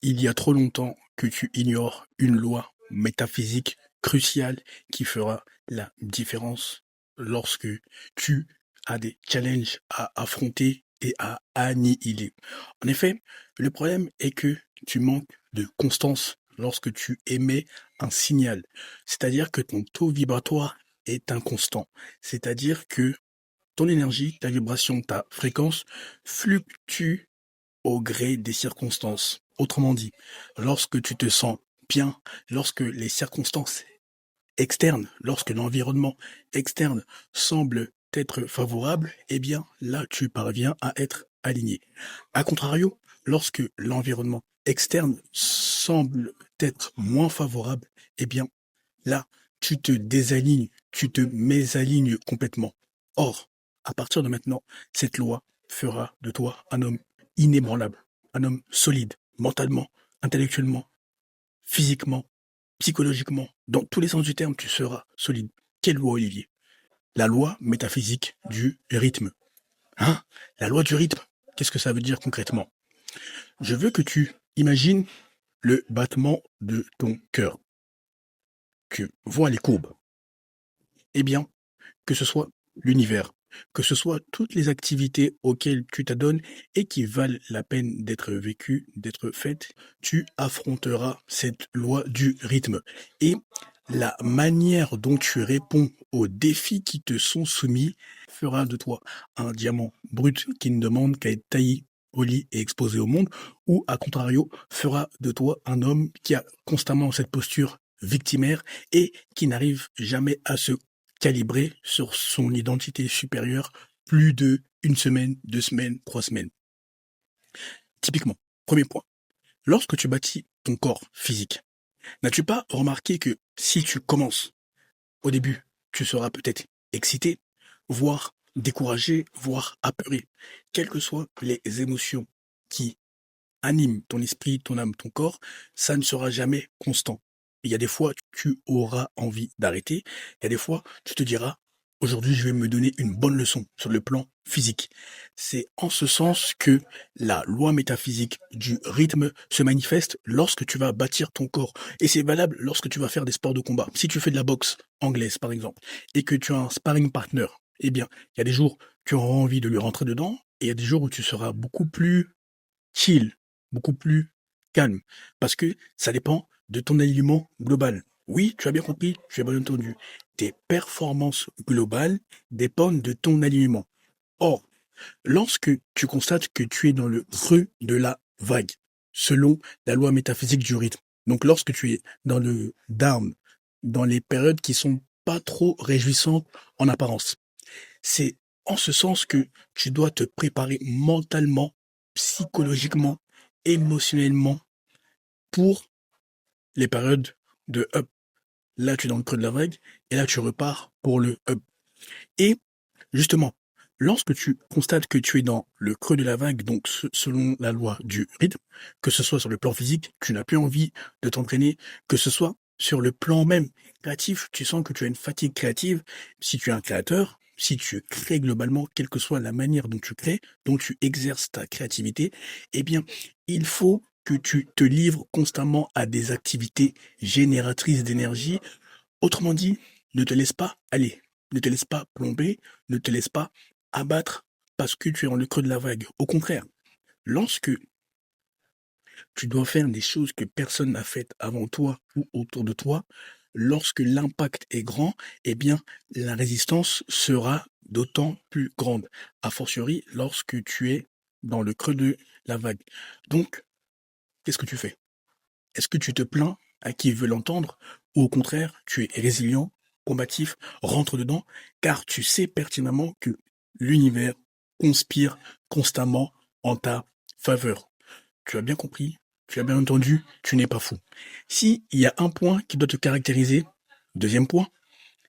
Il y a trop longtemps que tu ignores une loi métaphysique cruciale qui fera la différence lorsque tu as des challenges à affronter et à annihiler. En effet, le problème est que tu manques de constance lorsque tu émets un signal. C'est-à-dire que ton taux vibratoire est inconstant. C'est-à-dire que ton énergie, ta vibration, ta fréquence fluctue au gré des circonstances. Autrement dit, lorsque tu te sens bien, lorsque les circonstances externes, lorsque l'environnement externe semble être favorable, eh bien là tu parviens à être aligné. A contrario, lorsque l'environnement externe semble être moins favorable, eh bien là tu te désalignes, tu te mésalignes complètement. Or, à partir de maintenant, cette loi fera de toi un homme inébranlable, un homme solide, mentalement, intellectuellement, physiquement, psychologiquement, dans tous les sens du terme, tu seras solide. Quelle loi, Olivier? La loi métaphysique du rythme. Hein? La loi du rythme. Qu'est-ce que ça veut dire concrètement? Je veux que tu imagines le battement de ton cœur. Que vois les courbes. Eh bien, que ce soit l'univers, que ce soit toutes les activités auxquelles tu t'adonnes et qui valent la peine d'être vécues, d'être faites, tu affronteras cette loi du rythme. Et la manière dont tu réponds aux défis qui te sont soumis fera de toi un diamant brut qui ne demande qu'à être taillé, poli et exposé au monde, ou à contrario, fera de toi un homme qui a constamment cette posture victimaire et qui n'arrive jamais à se calibrer sur son identité supérieure plus de une semaine, 2 semaines, 3 semaines. Typiquement, premier point, lorsque tu bâtis ton corps physique, n'as-tu pas remarqué que si tu commences au début, tu seras peut-être excité, voire découragé, voire apeuré, quelles que soient les émotions qui animent ton esprit, ton âme, ton corps, ça ne sera jamais constant. Il y a des fois, tu auras envie d'arrêter. Il y a des fois, tu te diras, aujourd'hui, je vais me donner une bonne leçon sur le plan physique. C'est en ce sens que la loi métaphysique du rythme se manifeste lorsque tu vas bâtir ton corps. Et c'est valable lorsque tu vas faire des sports de combat. Si tu fais de la boxe anglaise, par exemple, et que tu as un sparring partner, eh bien, il y a des jours, tu auras envie de lui rentrer dedans, et il y a des jours où tu seras beaucoup plus chill, beaucoup plus calme, parce que ça dépend de ton alignement global. Oui, tu as bien compris, tu as bien entendu. Tes performances globales dépendent de ton alignement. Or, lorsque tu constates que tu es dans le creux de la vague, selon la loi métaphysique du rythme, donc lorsque tu es dans le down, dans les périodes qui sont pas trop réjouissantes en apparence, c'est en ce sens que tu dois te préparer mentalement, psychologiquement, émotionnellement pour les périodes de up. Là, tu es dans le creux de la vague et là, tu repars pour le up. Et justement, lorsque tu constates que tu es dans le creux de la vague, donc selon la loi du rythme, que ce soit sur le plan physique, tu n'as plus envie de t'entraîner, que ce soit sur le plan même créatif, tu sens que tu as une fatigue créative. Si tu es un créateur, si tu crées globalement, quelle que soit la manière dont tu crées, dont tu exerces ta créativité, eh bien, il faut que tu te livres constamment à des activités génératrices d'énergie. Autrement dit, ne te laisse pas aller, ne te laisse pas plomber, ne te laisse pas abattre parce que tu es dans le creux de la vague. Au contraire, lorsque tu dois faire des choses que personne n'a faites avant toi ou autour de toi, lorsque l'impact est grand, eh bien, la résistance sera d'autant plus grande. A fortiori, lorsque tu es dans le creux de la vague. Donc, qu'est-ce que tu fais? Est-ce que tu te plains à qui veut l'entendre ou au contraire, tu es résilient, combatif, rentre dedans, car tu sais pertinemment que l'univers conspire constamment en ta faveur. Tu as bien compris, tu as bien entendu, tu n'es pas fou. Si il y a un point qui doit te caractériser, deuxième point,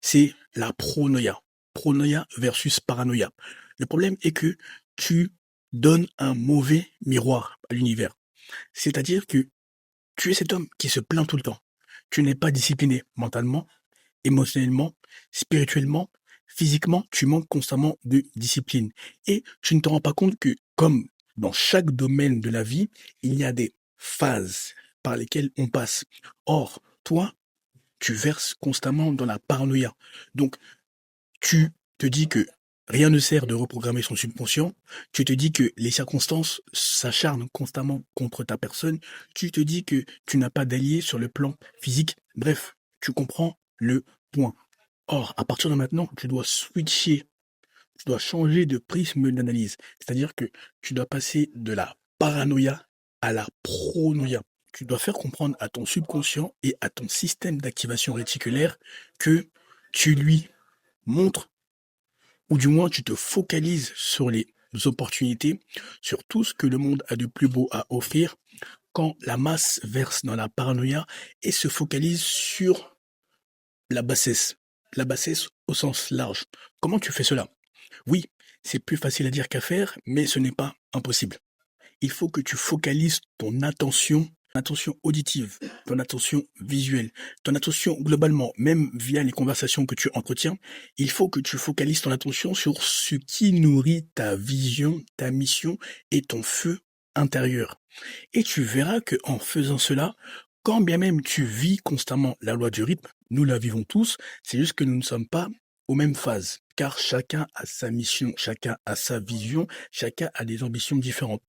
c'est la pronoia. Pronoia versus paranoïa. Le problème est que tu donnes un mauvais miroir à l'univers. C'est-à-dire que tu es cet homme qui se plaint tout le temps. Tu n'es pas discipliné mentalement, émotionnellement, spirituellement, physiquement, tu manques constamment de discipline. Et tu ne te rends pas compte que, comme dans chaque domaine de la vie, il y a des phases par lesquelles on passe. Or, toi, tu verses constamment dans la paranoïa. Donc, tu te dis que rien ne sert de reprogrammer son subconscient. Tu te dis que les circonstances s'acharnent constamment contre ta personne. Tu te dis que tu n'as pas d'allié sur le plan physique. Bref, tu comprends le point. Or, à partir de maintenant, tu dois switcher, tu dois changer de prisme d'analyse. C'est-à-dire que tu dois passer de la paranoïa à la pronoïa. Tu dois faire comprendre à ton subconscient et à ton système d'activation réticulaire que tu lui montres, ou du moins tu te focalises sur les opportunités, sur tout ce que le monde a de plus beau à offrir, quand la masse verse dans la paranoïa et se focalise sur la bassesse au sens large. Comment tu fais cela? Oui, c'est plus facile à dire qu'à faire, mais ce n'est pas impossible. Il faut que tu focalises ton attention auditive, ton attention visuelle, ton attention globalement, même via les conversations que tu entretiens, il faut que tu focalises ton attention sur ce qui nourrit ta vision, ta mission et ton feu intérieur. Et tu verras que en faisant cela, quand bien même tu vis constamment la loi du rythme, nous la vivons tous, c'est juste que nous ne sommes pas aux mêmes phases, car chacun a sa mission, chacun a sa vision, chacun a des ambitions différentes.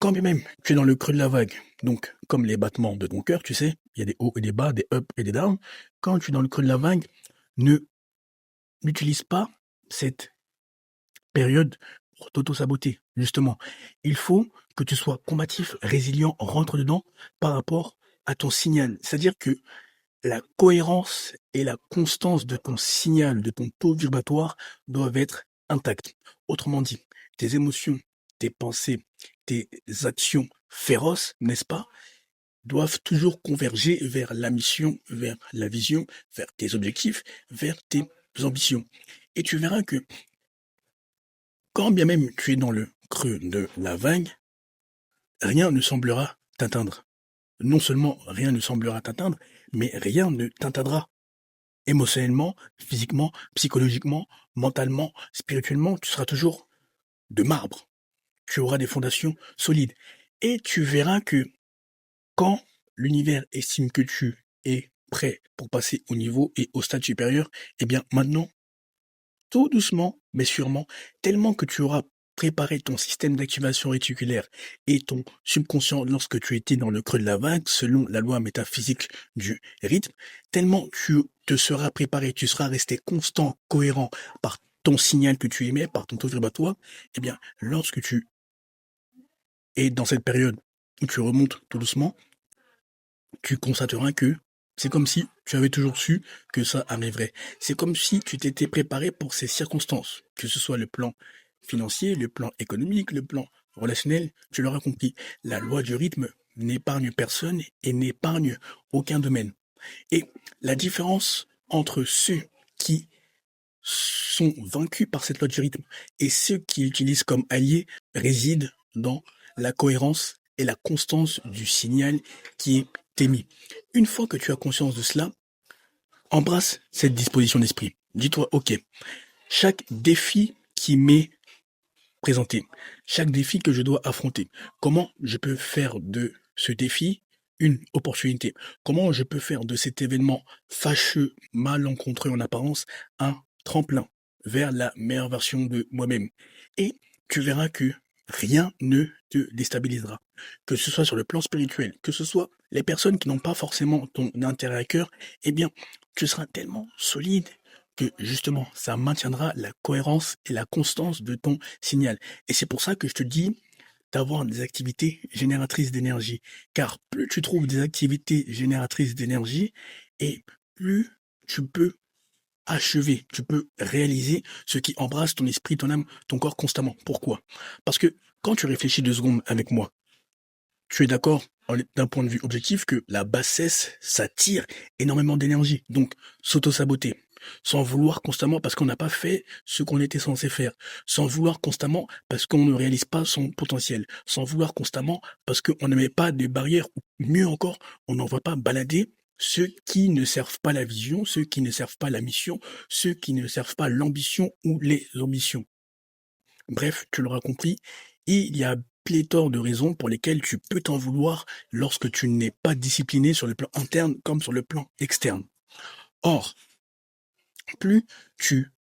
Quand bien même tu es dans le creux de la vague, donc comme les battements de ton cœur, tu sais, il y a des hauts et des bas, des ups et des downs. Quand tu es dans le creux de la vague, ne n'utilise pas cette période pour t'auto-saboter, justement. Il faut que tu sois combatif, résilient, rentre dedans par rapport à ton signal. C'est-à-dire que la cohérence et la constance de ton signal, de ton taux vibratoire doivent être intacts. Autrement dit, tes émotions, tes pensées, tes actions féroces, n'est-ce pas, doivent toujours converger vers la mission, vers la vision, vers tes objectifs, vers tes ambitions. Et tu verras que quand bien même tu es dans le creux de la vague, rien ne semblera t'atteindre. Non seulement rien ne semblera t'atteindre, mais rien ne t'atteindra. Émotionnellement, physiquement, psychologiquement, mentalement, spirituellement, tu seras toujours de marbre. Tu auras des fondations solides. Et tu verras que quand l'univers estime que tu es prêt pour passer au niveau et au stade supérieur, eh bien maintenant, tout doucement, mais sûrement, tellement que tu auras préparé ton système d'activation réticulaire et ton subconscient lorsque tu étais dans le creux de la vague, selon la loi métaphysique du rythme, tellement tu te seras préparé, tu seras resté constant, cohérent par ton signal que tu émets, par ton taux vibratoire, eh bien, lorsque tu es dans cette période où tu remontes tout doucement, tu constateras que c'est comme si tu avais toujours su que ça arriverait. C'est comme si tu t'étais préparé pour ces circonstances, que ce soit le plan financier, le plan économique, le plan relationnel, tu l'auras compris. La loi du rythme n'épargne personne et n'épargne aucun domaine. Et la différence entre ceux qui sont vaincus par cette loi du rythme et ceux qui l'utilisent comme alliés réside dans la cohérence et la constance du signal qui est émis. Une fois que tu as conscience de cela, embrasse cette disposition d'esprit. Dis-toi, ok, chaque défi qui m'est présenté, chaque défi que je dois affronter, comment je peux faire de ce défi une opportunité? Comment je peux faire de cet événement fâcheux, malencontreux en apparence, un tremplin vers la meilleure version de moi-même? Et tu verras que rien ne te déstabilisera. Que ce soit sur le plan spirituel, que ce soit les personnes qui n'ont pas forcément ton intérêt à cœur, eh bien, tu seras tellement solide que justement, ça maintiendra la cohérence et la constance de ton signal. Et c'est pour ça que je te dis d'avoir des activités génératrices d'énergie. Car plus tu trouves des activités génératrices d'énergie, et plus tu peux achever, tu peux réaliser ce qui embrasse ton esprit, ton âme, ton corps constamment. Pourquoi? Parce que quand tu réfléchis 2 secondes avec moi, tu es d'accord d'un point de vue objectif que la bassesse, ça tire énormément d'énergie. Donc, s'auto-saboter, sans vouloir constamment parce qu'on n'a pas fait ce qu'on était censé faire, sans vouloir constamment parce qu'on ne réalise pas son potentiel, sans vouloir constamment parce qu'on ne met pas de barrières, ou mieux encore, on n'envoie pas balader ceux qui ne servent pas la vision, ceux qui ne servent pas la mission, ceux qui ne servent pas l'ambition ou les ambitions. Bref, tu l'auras compris, il y a pléthore de raisons pour lesquelles tu peux t'en vouloir lorsque tu n'es pas discipliné sur le plan interne comme sur le plan externe. Or, plus tu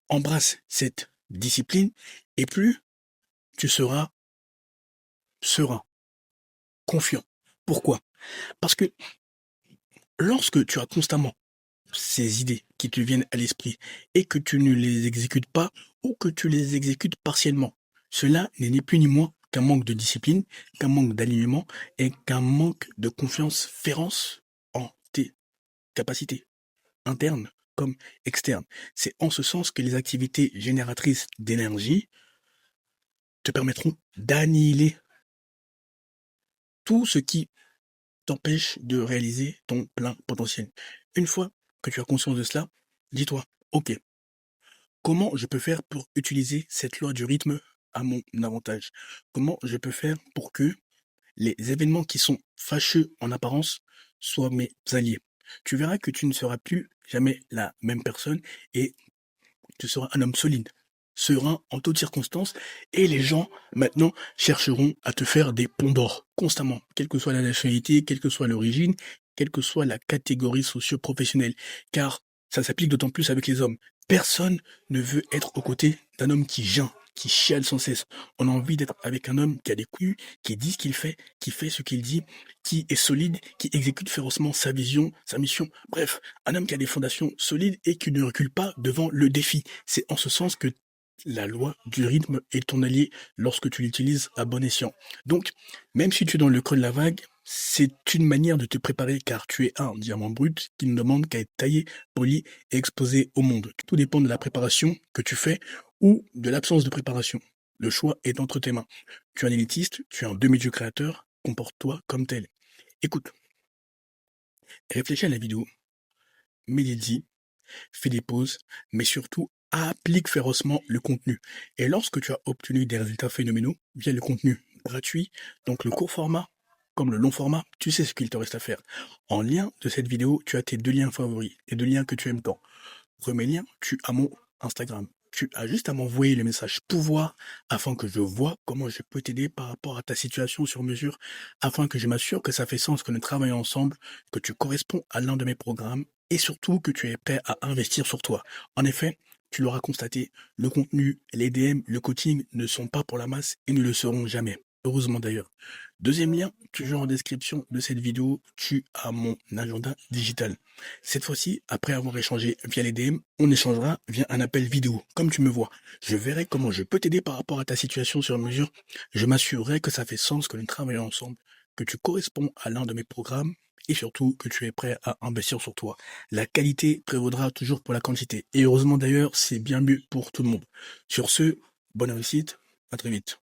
embrasses cette discipline et plus tu seras serein, confiant. Pourquoi? Parce que lorsque tu as constamment ces idées qui te viennent à l'esprit et que tu ne les exécutes pas ou que tu les exécutes partiellement, cela n'est ni plus ni moins qu'un manque de discipline, qu'un manque d'alignement et qu'un manque de confiance féroce en tes capacités internes comme externes. C'est en ce sens que les activités génératrices d'énergie te permettront d'annihiler tout ce qui t'empêche de réaliser ton plein potentiel. Une fois que tu as conscience de cela, dis-toi, ok, comment je peux faire pour utiliser cette loi du rythme à mon avantage? Comment je peux faire pour que les événements qui sont fâcheux en apparence soient mes alliés? Tu verras que tu ne seras plus jamais la même personne et tu seras un homme solide, serein en toutes circonstances, et les gens maintenant chercheront à te faire des ponts d'or constamment, quelle que soit la nationalité, quelle que soit l'origine, quelle que soit la catégorie socio-professionnelle, car ça s'applique d'autant plus avec les hommes. Personne ne veut être aux côtés d'un homme qui geint, qui chiale sans cesse. On a envie d'être avec un homme qui a des couilles, qui dit ce qu'il fait, qui fait ce qu'il dit, qui est solide, qui exécute férocement sa vision, sa mission. Bref, un homme qui a des fondations solides et qui ne recule pas devant le défi. C'est en ce sens que la loi du rythme est ton allié lorsque tu l'utilises à bon escient. Donc, même si tu es dans le creux de la vague, c'est une manière de te préparer car tu es un diamant brut qui ne demande qu'à être taillé, poli et exposé au monde. Tout dépend de la préparation que tu fais ou de l'absence de préparation. Le choix est entre tes mains. Tu es un élitiste, tu es un demi-dieu créateur, comporte-toi comme tel. Écoute, réfléchis à la vidéo, médite-y, fais des pauses, mais surtout applique férocement le contenu. Et lorsque tu as obtenu des résultats phénoménaux via le contenu gratuit, donc le court format comme le long format, tu sais ce qu'il te reste à faire. En lien de cette vidéo, tu as tes 2 liens favoris, les 2 liens que tu aimes tant. Premier lien, tu as mon Instagram. Tu as juste à m'envoyer le message pouvoir afin que je vois comment je peux t'aider par rapport à ta situation sur mesure, afin que je m'assure que ça fait sens que nous travaillons ensemble, que tu corresponds à l'un de mes programmes et surtout que tu es prêt à investir sur toi. En effet, tu l'auras constaté, le contenu, les DM, le coaching ne sont pas pour la masse et ne le seront jamais. Heureusement d'ailleurs. Deuxième lien, toujours en description de cette vidéo, tu as mon agenda digital. Cette fois-ci, après avoir échangé via les DM, on échangera via un appel vidéo, comme tu me vois. Je verrai comment je peux t'aider par rapport à ta situation sur mesure. Je m'assurerai que ça fait sens que nous travaillons ensemble, que tu corresponds à l'un de mes programmes et surtout que tu es prêt à investir sur toi. La qualité prévaudra toujours pour la quantité. Et heureusement d'ailleurs, c'est bien mieux pour tout le monde. Sur ce, bonne réussite, à très vite.